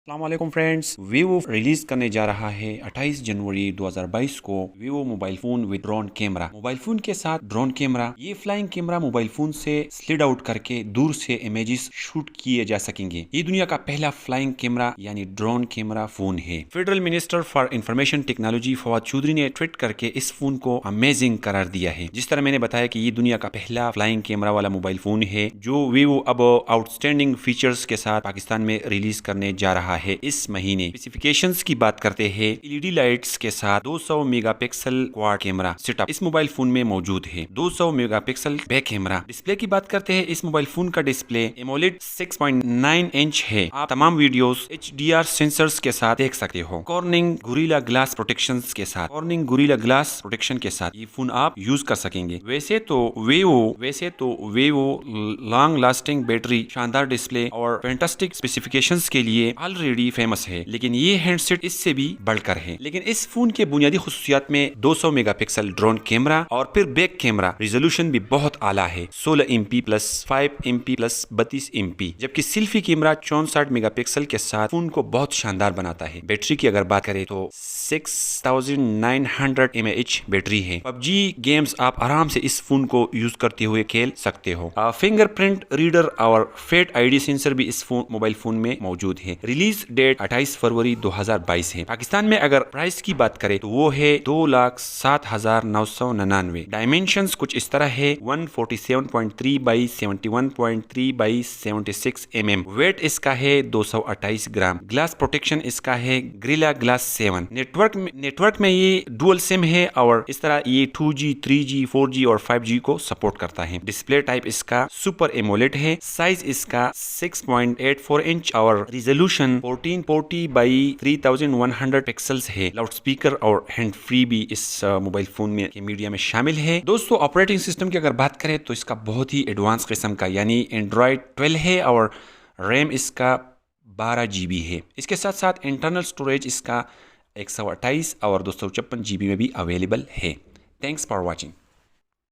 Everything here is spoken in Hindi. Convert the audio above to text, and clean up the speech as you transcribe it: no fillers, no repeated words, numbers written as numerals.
अस्सलाम वालेकुम फ्रेंड्स। वीवो रिलीज करने जा रहा है 28 जनवरी 2022 को Vivo mobile phone with drone camera. Mobile phone के साथ ड्रोन कैमरा। ये फ्लाइंग कैमरा मोबाइल फोन से स्लिड आउट करके दूर से इमेजेस शूट किए जा सकेंगे। ये दुनिया का पहला फ्लाइंग कैमरा यानी ड्रोन कैमरा फोन है। Federal minister for information technology Fawad Chaudhry ने ट्वीट करके इस फोन को अमेजिंग करार दिया है। जिस तरह मैंने बताया कि ये दुनिया का पहला फ्लाइंग कैमरा वाला मोबाइल फोन है जो वीवो अब आउटस्टैंडिंग फीचर्स के साथ पाकिस्तान में रिलीज करने जा रहा है इस महीने। स्पेसिफिकेशंस की बात करते हैं, एलईडी लाइट्स के साथ 200 मेगापिक्सल क्वाड कैमरा सेटअप इस मोबाइल फोन में मौजूद है। 200 मेगापिक्सल बैक कैमरा। डिस्प्ले की बात करते हैं, इस मोबाइल फोन का डिस्प्ले एमोलेड 6.9 इंच है। आप तमाम वीडियोस HDR सेंसर्स के साथ देख सकते हो। कॉर्निंग गोरिल्ला ग्लास प्रोटेक्शन के साथ ये फोन आप यूज कर सकेंगे। वैसे तो वीवो लॉन्ग लास्टिंग बैटरी, शानदार डिस्प्ले और फैंटास्टिक स्पेसिफिकेशंस के लिए ऑलरेडी फेमस है, लेकिन ये हैंडसेट इससे भी बढ़कर है। लेकिन इस फोन के बुनियादी खुसूसियात में 200 मेगापिक्सल ड्रोन कैमरा और फिर बैक कैमरा रिजोल्यूशन भी बहुत आला है, 16 MP plus 5 MP plus 32 MP, जबकि सेल्फी कैमरा 64 मेगापिक्सल के साथ फोन को बहुत शानदार बनाता है। बैटरी की अगर बात करें तो 6900 mAh बैटरी है। पबजी गेम्स आप आराम से इस फोन को यूज करते हुए खेल सकते हो। फिंगरप्रिंट रीडर और फेट ID सेंसर भी इस मोबाइल फोन में मौजूद है। रिलीज डेट 28 फरवरी 2022 है। पाकिस्तान में अगर प्राइस की बात करें तो वो है 2,07,999। डायमेंशंस कुछ इस तरह है, 147.3 बाई 71.3 बाई 76 mm। वेट इसका है 228 ग्राम। ग्लास प्रोटेक्शन इसका है गोरिल्ला ग्लास 7। नेटवर्क में ये डुअल सिम है और इस तरह ये 2G, 3G, 4G और 5G को सपोर्ट करता है। डिस्प्ले टाइप इसका सुपर एमोलेड है। साइज इसका 6.84 इंच और रिजोल्यूशन 1440 बाई 3100 पिक्सल्स है। लाउड स्पीकर और हैंड फ्री भी इस मोबाइल फोन में के मीडिया में शामिल है। दोस्तों, ऑपरेटिंग सिस्टम की अगर बात करें तो इसका बहुत ही एडवांस किस्म का यानी एंड्रॉयड 12 है और रैम इसका 12 GB है। इसके साथ साथ इंटरनल स्टोरेज इसका 128 और 256 GB में भी अवेलेबल है। Thanks for watching.